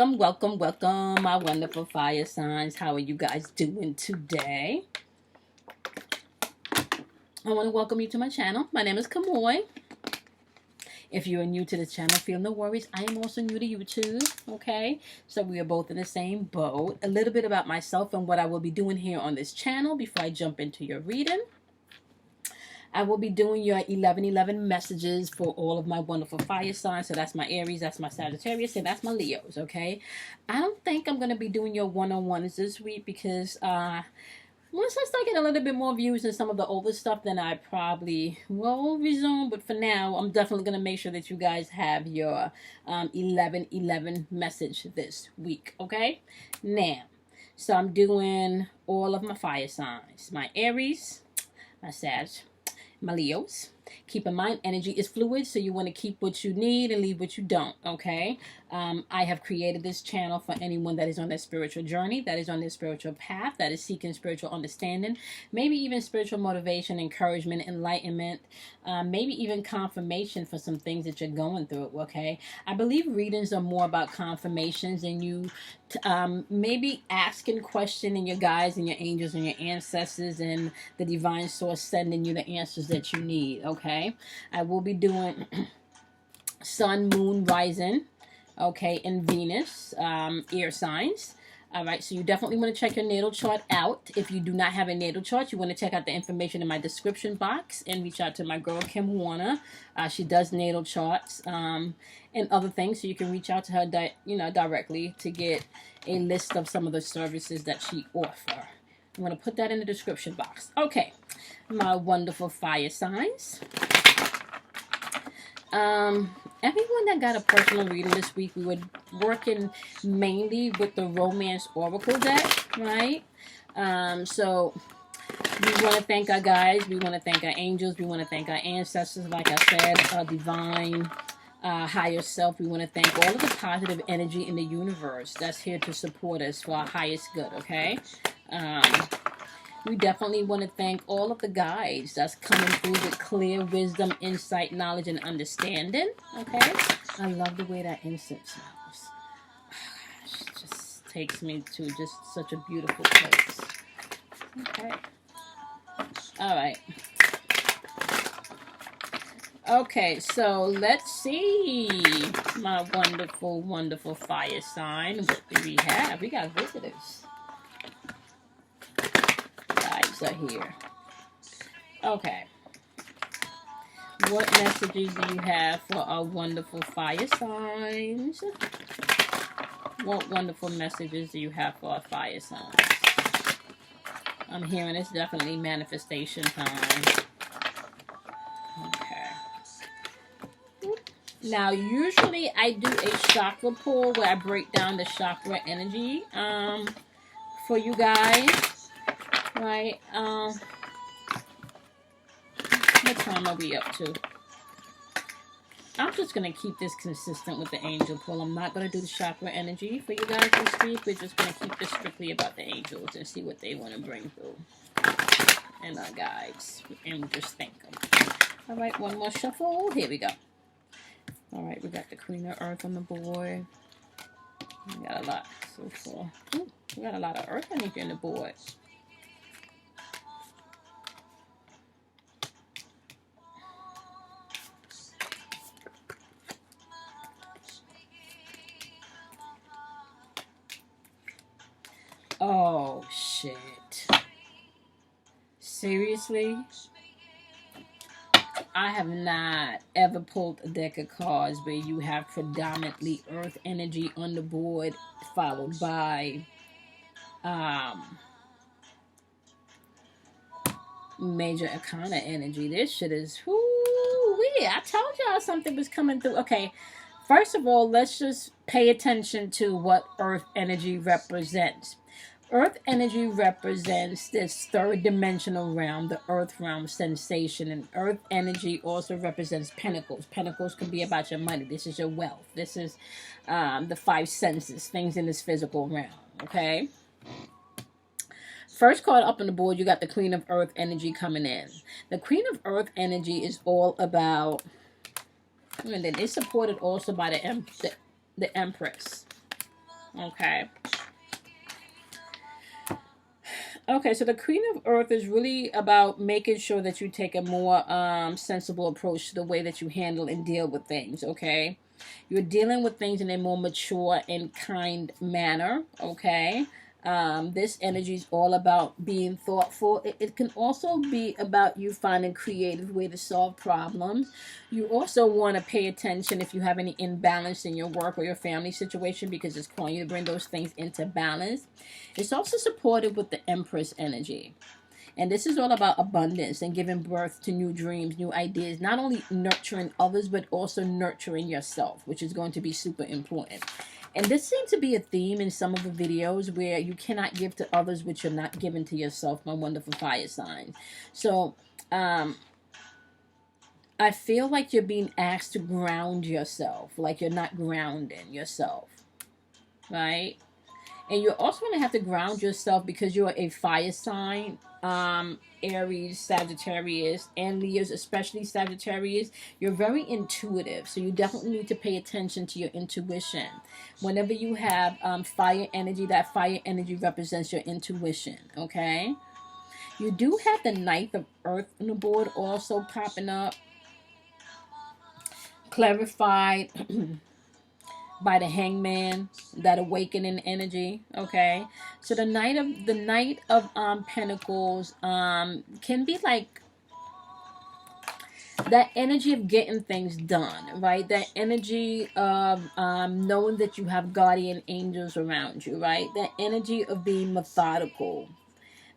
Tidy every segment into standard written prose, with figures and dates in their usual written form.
Welcome, my wonderful fire signs. How are you guys doing today? I want to welcome you to my channel. My name is Kamoy. If you are new to the channel, feel no worries. I am also new to YouTube, okay? So we are both in the same boat. A little bit about myself and what I will be doing here on this channel before I jump into your reading. I will be doing your 11:11 messages for all of my wonderful fire signs. So that's my Aries, that's my Sagittarius, and that's my Leos, okay? I don't think I'm going to be doing your one-on-ones this week because once I start getting a little bit more views in some of the older stuff, then I probably will resume. But for now, I'm definitely going to make sure that you guys have your 11:11 message this week, okay? Now, so I'm doing all of my fire signs. My Aries, my Sag, my Leos. Keep in mind, energy is fluid, so you want to keep what you need and leave what you don't, okay? I have created this channel for anyone that is on their spiritual journey, that is on their spiritual path, that is seeking spiritual understanding, maybe even spiritual motivation, encouragement, enlightenment, maybe even confirmation for some things that you're going through, okay? I believe readings are more about confirmations and you maybe asking questioning your guides and your angels and your ancestors and the divine source sending you the answers that you need, okay? I will be doing sun, moon, rising, okay, and Venus, air signs. All right, so you definitely want to check your natal chart out. If you do not have a natal chart, you want to check out the information in my description box and reach out to my girl, Kim Warner. She does natal charts and other things, so you can reach out to her directly to get a list of some of the services that she offers. I'm going to put that in the description box. Okay, my wonderful fire signs. Everyone that got a personal reading this week, we were working mainly with the Romance Oracle deck, right? So we want to thank our guides, we want to thank our angels, we want to thank our ancestors, like I said, our divine higher self. We want to thank all of the positive energy in the universe that's here to support us for our highest good, okay? We definitely want to thank all of the guides that's coming through with clear wisdom, insight, knowledge, and understanding. Okay? I love the way that incense smells. Gosh, it just takes me to just such a beautiful place. Okay. All right. Okay, so let's see. My wonderful, wonderful fire sign. What do we have? We got visitors. Are here. Okay. What messages do you have for our wonderful fire signs? What wonderful messages do you have for our fire signs? I'm hearing it's definitely manifestation time. Okay. Now, usually I do a chakra pull where I break down the chakra energy for you guys. Right, what time are we up to? I'm just going to keep this consistent with the angel pull. I'm not going to do the chakra energy for you guys this week. We're just going to keep this strictly about the angels and see what they want to bring through. And our guides. And we just thank them. Alright, one more shuffle. Here we go. Alright, we got the Queen of Earth on the board. We got a lot so far. Ooh, we got a lot of Earth energy on the board. Oh, shit. Seriously? I have not ever pulled a deck of cards where you have predominantly earth energy on the board followed by major arcana energy. This shit is whoo-wee. I told y'all something was coming through. Okay, first of all, let's just pay attention to what earth energy represents. Earth energy represents this third dimensional realm, the earth realm sensation. And earth energy also represents pentacles. Pentacles can be about your money. This is your wealth. This is the five senses, things in this physical realm. Okay? First card up on the board, you got the Queen of Earth energy coming in. The Queen of Earth energy is all about, and then it's supported also by the Empress. Okay. Okay, so the Queen of Earth is really about making sure that you take a more sensible approach to the way that you handle and deal with things, okay? You're dealing with things in a more mature and kind manner, okay? This energy is all about being thoughtful. It can also be about you finding creative way to solve problems. You also want to pay attention if you have any imbalance in your work or your family situation, because it's calling you to bring those things into balance. It's also supported with the Empress energy. And this is all about abundance and giving birth to new dreams, new ideas, not only nurturing others, but also nurturing yourself, which is going to be super important. And this seems to be a theme in some of the videos where you cannot give to others which you're not giving to yourself, my wonderful fire signs. So, I feel like you're being asked to ground yourself, like you're not grounding yourself, right? And you're also going to have to ground yourself because you're a fire sign. Aries, Sagittarius, and Leos, especially Sagittarius. You're very intuitive, so you definitely need to pay attention to your intuition. Whenever you have fire energy, that fire energy represents your intuition, okay? You do have the Ninth of Earth on the board also popping up. Clarified by the Hangman, that awakening energy, okay? So the Knight of Pentacles can be like that energy of getting things done, right? That energy of knowing that you have guardian angels around you, right? That energy of being methodical.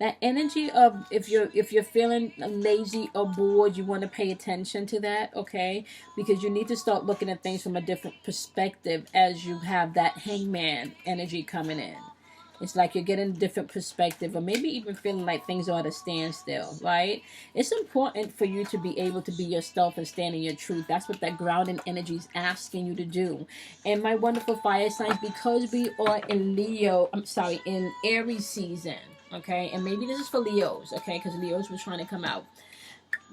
That energy of if you're feeling lazy or bored, you want to pay attention to that, okay? Because you need to start looking at things from a different perspective as you have that Hangman energy coming in. It's like you're getting a different perspective, or maybe even feeling like things are at a standstill, right? It's important for you to be able to be yourself and stand in your truth. That's what that grounding energy is asking you to do. And my wonderful fire signs, because we are in in Aries season, okay? And maybe this is for Leos, okay? Because Leos were trying to come out.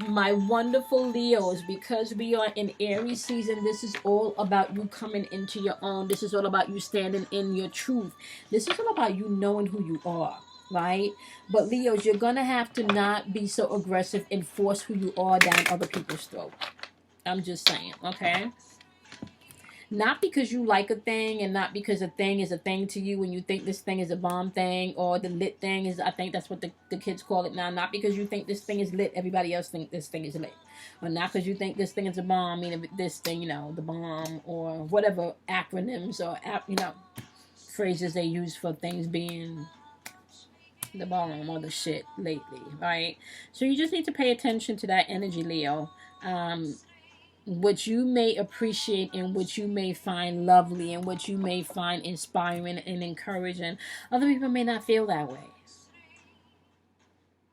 My wonderful Leos, because we are in Aries season, this is all about you coming into your own. This is all about you standing in your truth. This is all about you knowing who you are, right? But Leos, you're going to have to not be so aggressive and force who you are down other people's throat. I'm just saying, okay? Not because you like a thing, and not because a thing is a thing to you and you think this thing is a bomb thing, or the lit thing is, I think that's what the kids call it now. Not because you think this thing is lit, everybody else think this thing is lit. Or not because you think this thing is a bomb, meaning this thing, the bomb, or whatever acronyms or, phrases they use for things being the bomb or the shit lately, right? So you just need to pay attention to that energy, Leo. What you may appreciate and what you may find lovely and what you may find inspiring and encouraging, other people may not feel that way.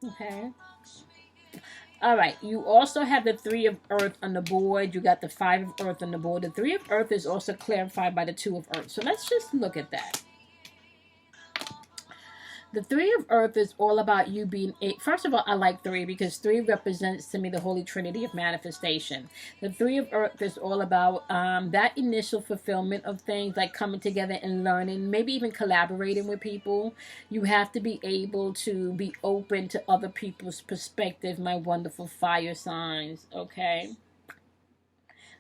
Okay. All right. You also have the Three of Earth on the board. You got the Five of Earth on the board. The Three of Earth is also clarified by the Two of Earth. So let's just look at that. The Three of Earth is all about you being first of all, I like three because three represents to me the Holy Trinity of manifestation. The Three of Earth is all about that initial fulfillment of things, like coming together and learning, maybe even collaborating with people. You have to be able to be open to other people's perspective, my wonderful fire signs, okay?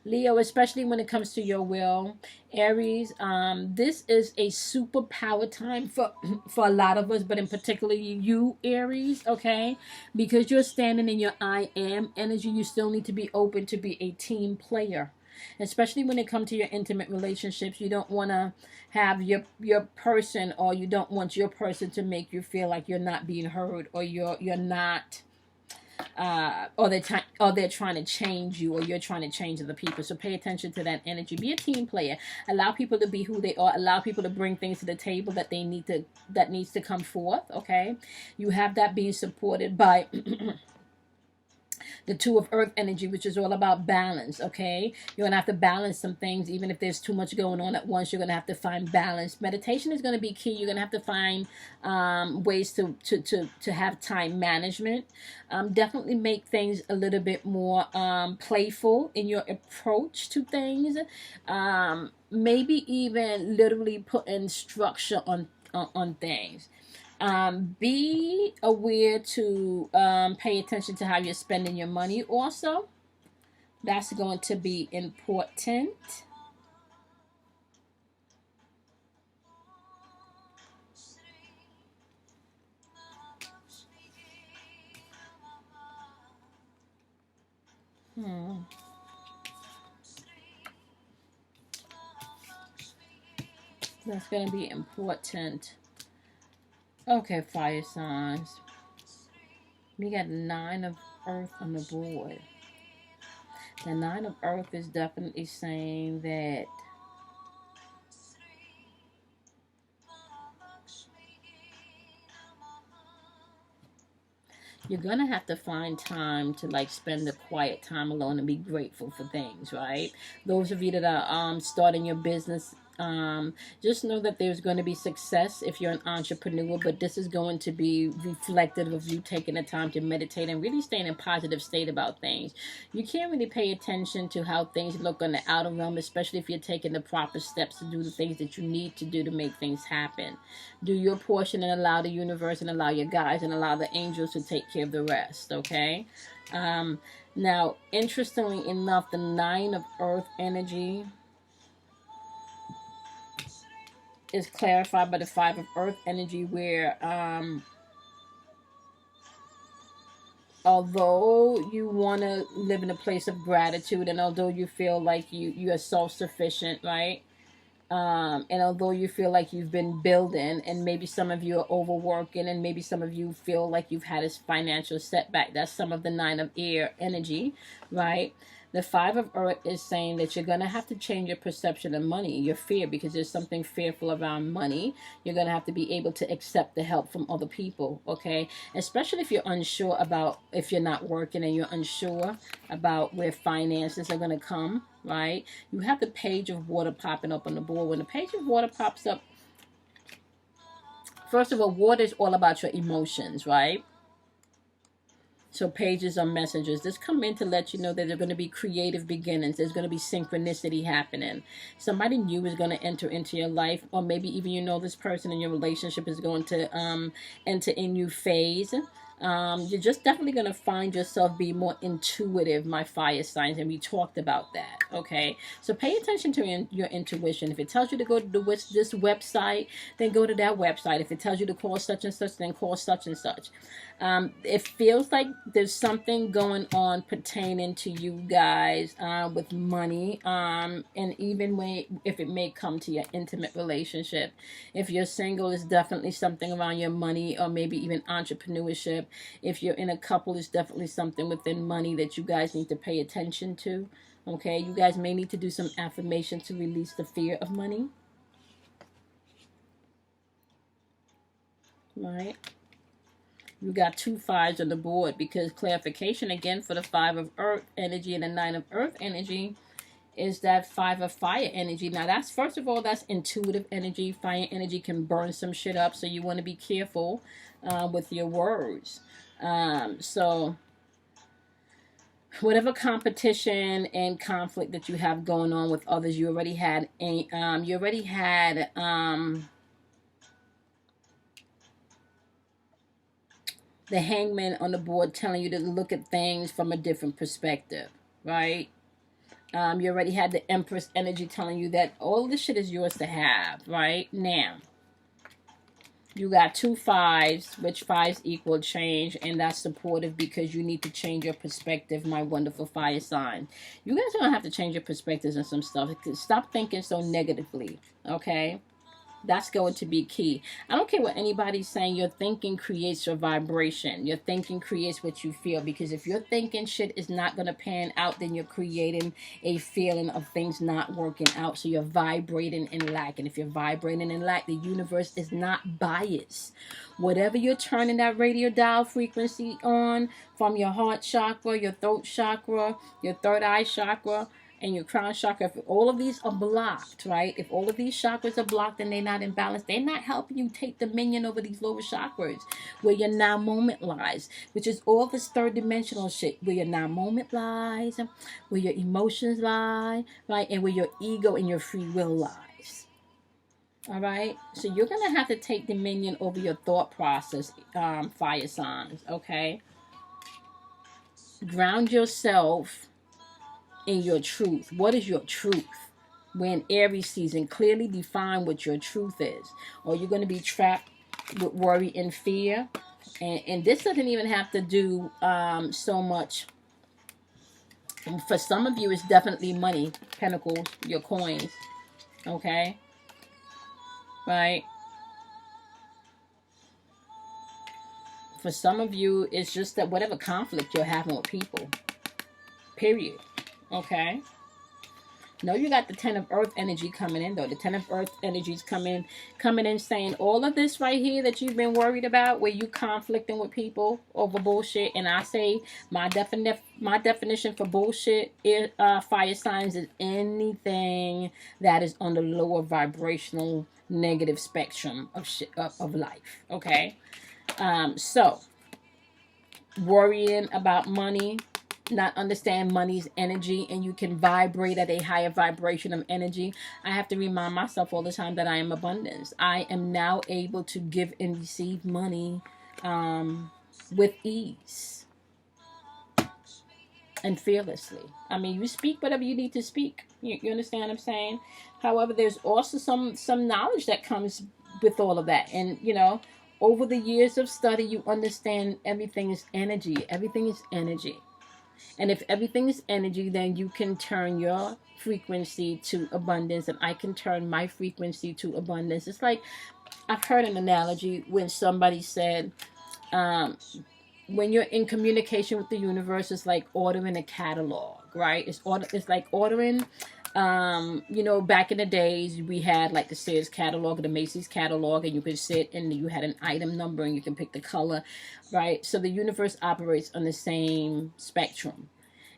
Leo, especially when it comes to your will. Aries, this is a super power time for a lot of us, but in particular you, Aries, okay? Because you're standing in your I am energy, you still need to be open to be a team player. Especially when it comes to your intimate relationships, you don't want to have your person, or you don't want your person to make you feel like you're not being heard, or you're not... or they're trying to change you, or you're trying to change other people. So pay attention to that energy. Be a team player. Allow people to be who they are. Allow people to bring things to the table that needs to come forth. Okay, you have that being supported by The Two of Earth energy, which is all about balance, okay? You're going to have to balance some things. Even if there's too much going on at once, you're going to have to find balance. Meditation is going to be key. You're going to have to find ways to have time management. Definitely make things a little bit more playful in your approach to things. Maybe even literally putting structure on things. Be aware to pay attention to how you're spending your money also. That's going to be important. That's going to be important. Okay, fire signs. We got 9 of Earth on the board. The 9 of Earth is definitely saying that you're going to have to find time to like spend the quiet time alone and be grateful for things, right? Those of you that are starting your business, just know that there's going to be success if you're an entrepreneur, but this is going to be reflective of you taking the time to meditate and really staying in a positive state about things. You can't really pay attention to how things look on the outer realm, especially if you're taking the proper steps to do the things that you need to do to make things happen. Do your portion and allow the universe and allow your guides and allow the angels to take care of the rest, okay? Now, interestingly enough, the 9 of Earth energy is clarified by the 5 of Earth energy, where although you want to live in a place of gratitude, and although you feel like you are self-sufficient, right? And although you feel like you've been building, and maybe some of you are overworking, and maybe some of you feel like you've had a financial setback, that's some of the 9 of Air energy, right? The 5 of Earth is saying that you're going to have to change your perception of money, your fear, because there's something fearful around money. You're going to have to be able to accept the help from other people, okay? Especially if you're unsure about, if you're not working and you're unsure about where finances are going to come, right? You have the Page of Water popping up on the board. When the Page of Water pops up, first of all, water is all about your emotions, right? So pages are messengers. This come in to let you know that there are going to be creative beginnings. There's going to be synchronicity happening. Somebody new is going to enter into your life, or maybe even you know this person in your relationship is going to enter a new phase. You're just definitely going to find yourself be more intuitive, my fire signs, and we talked about that, okay? So pay attention to your intuition. If it tells you to go to this website, then go to that website. If it tells you to call such and such, then call such and such. It feels like there's something going on pertaining to you guys with money, and even if it may come to your intimate relationship. If you're single, it's definitely something around your money, or maybe even entrepreneurship. If you're in a couple, it's definitely something within money that you guys need to pay attention to. Okay, you guys may need to do some affirmation to release the fear of money. Right? You got 2 5s on the board, because clarification again for the 5 of Earth energy and the 9 of Earth energy is that 5 of fire energy. Now that's, first of all, that's intuitive energy. Fire energy can burn some shit up, so you want to be careful with your words. So whatever competition and conflict that you have going on with others, you already had the Hangman on the board telling you to look at things from a different perspective, right? You already had the Empress energy telling you that all this shit is yours to have, right? Now, you got 2 5s, which 5s equal change, and that's supportive because you need to change your perspective, my wonderful fire sign. You guys are going to have to change your perspectives on some stuff. Stop thinking so negatively, okay? That's going to be key. I don't care what anybody's saying. Your thinking creates your vibration. Your thinking creates what you feel. Because if your thinking shit is not going to pan out, then you're creating a feeling of things not working out. So you're vibrating in lack. And if you're vibrating in lack, the universe is not biased. Whatever you're turning that radio dial frequency on, from your heart chakra, your throat chakra, your third eye chakra, and your crown chakra, if all of these are blocked, right? If all of these chakras are blocked and they're not in balance, they're not helping you take dominion over these lower chakras, where your now moment lies, which is all this third dimensional shit, where your now moment lies, where your emotions lie, right? And where your ego and your free will lies. All right, so you're gonna have to take dominion over your thought process, fire signs. Okay, ground yourself in your truth. What is your truth? When Aries season, clearly define what your truth is, or you're going to be trapped with worry and fear. And this doesn't even have to do so much. For some of you, it's definitely money, pentacles, your coins. Okay, right? For some of you, it's just that whatever conflict you're having with people, period. Okay. No, you got the 10 of Earth energy coming in, though. The 10 of Earth energy is coming in saying all of this right here that you've been worried about, where you conflicting with people over bullshit. And I say my definition for bullshit is, fire signs, is anything that is on the lower vibrational negative spectrum of shit, of life. Okay. So worrying about money, not understand money's energy, and you can vibrate at a higher vibration of energy. I have to remind myself all the time that I am abundance. I am now able to give and receive money with ease and fearlessly. I mean, you speak whatever you need to speak. You understand what I'm saying? However, there's also some knowledge that comes with all of that. And, you know, over the years of study, you understand everything is energy. Everything is energy. And if everything is energy, then you can turn your frequency to abundance, and I can turn my frequency to abundance. It's like, I've heard an analogy when somebody said, when you're in communication with the universe, it's like ordering a catalog, right? It's like ordering, you know, back in the days, we had like the Sears catalog or the Macy's catalog, and you could sit and you had an item number and you can pick the color, right? So the universe operates on the same spectrum.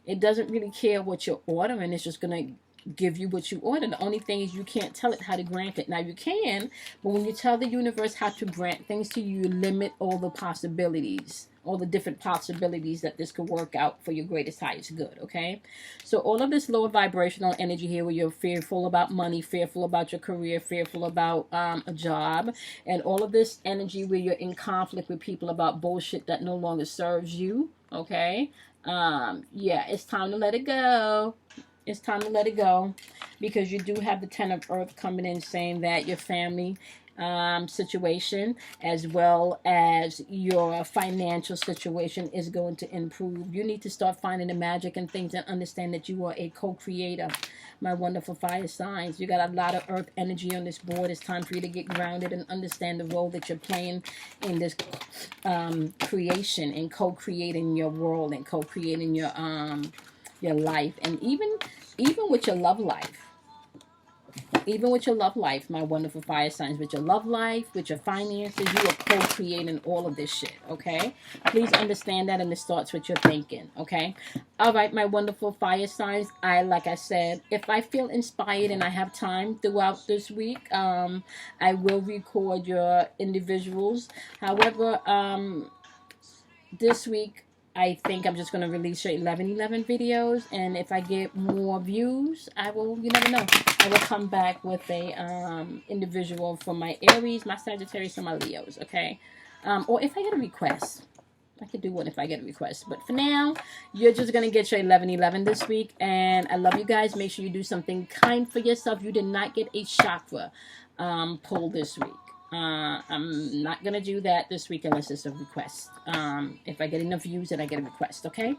It doesn't really care what you're ordering. It's just going to give you what you order. The only thing is you can't tell it how to grant it. Now you can, but when you tell the universe how to grant things to you, you limit all the possibilities, all the different possibilities that this could work out for your greatest, highest good. Okay, so all of this lower vibrational energy here, where you're fearful about money, fearful about your career, fearful about a job, and all of this energy where you're in conflict with people about bullshit that no longer serves you. Okay, yeah, it's time to let it go. It's time to let it go, because you do have the 10 of Earth coming in saying that your family situation, as well as your financial situation, is going to improve. You need to start finding the magic in things and understand that you are a co-creator, my wonderful fire signs. You got a lot of Earth energy on this board. It's time for you to get grounded and understand the role that you're playing in this creation, and co-creating your world, and co-creating your life, and even with your love life. Even with your love life, my wonderful fire signs, with your love life, with your finances, you are co-creating all of this shit, okay? Please understand that, and it starts with your thinking, okay? All right, my wonderful fire signs, like I said, if I feel inspired and I have time throughout this week, I will record your individuals. However, this week, I think I'm just going to release your 11/11 videos, and if I get more views, I will, you never know, I will come back with a individual for my Aries, my Sagittarius, and my Leos, okay? Or if I get a request, I could do one if I get a request. But for now, you're just going to get your 11/11 this week, and I love you guys. Make sure you do something kind for yourself. You did not get a chakra pull this week. I'm not going to do that this week unless it's a request. If I get enough views, then I get a request, okay?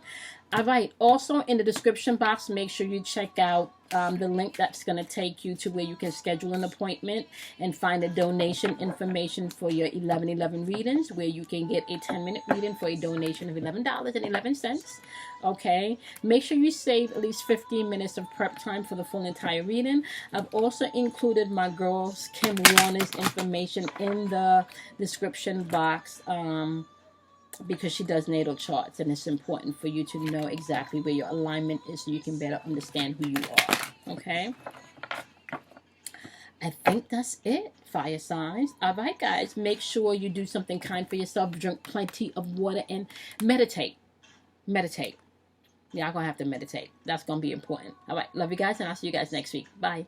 All right. Also, in the description box, make sure you check out the link that's going to take you to where you can schedule an appointment and find the donation information for your 11/11 readings, where you can get a 10-minute reading for a donation of $11.11. Okay, make sure you save at least 15 minutes of prep time for the full entire reading. I've also included my girls Kim Warner's information in the description box, because she does natal charts, and it's important for you to know exactly where your alignment is so you can better understand who you are. Okay, I think that's it, fire signs. All right, guys, make sure you do something kind for yourself. Drink plenty of water and meditate. Y'all gonna have to meditate. That's gonna be important. All right, love you guys, and I'll see you guys next week. Bye.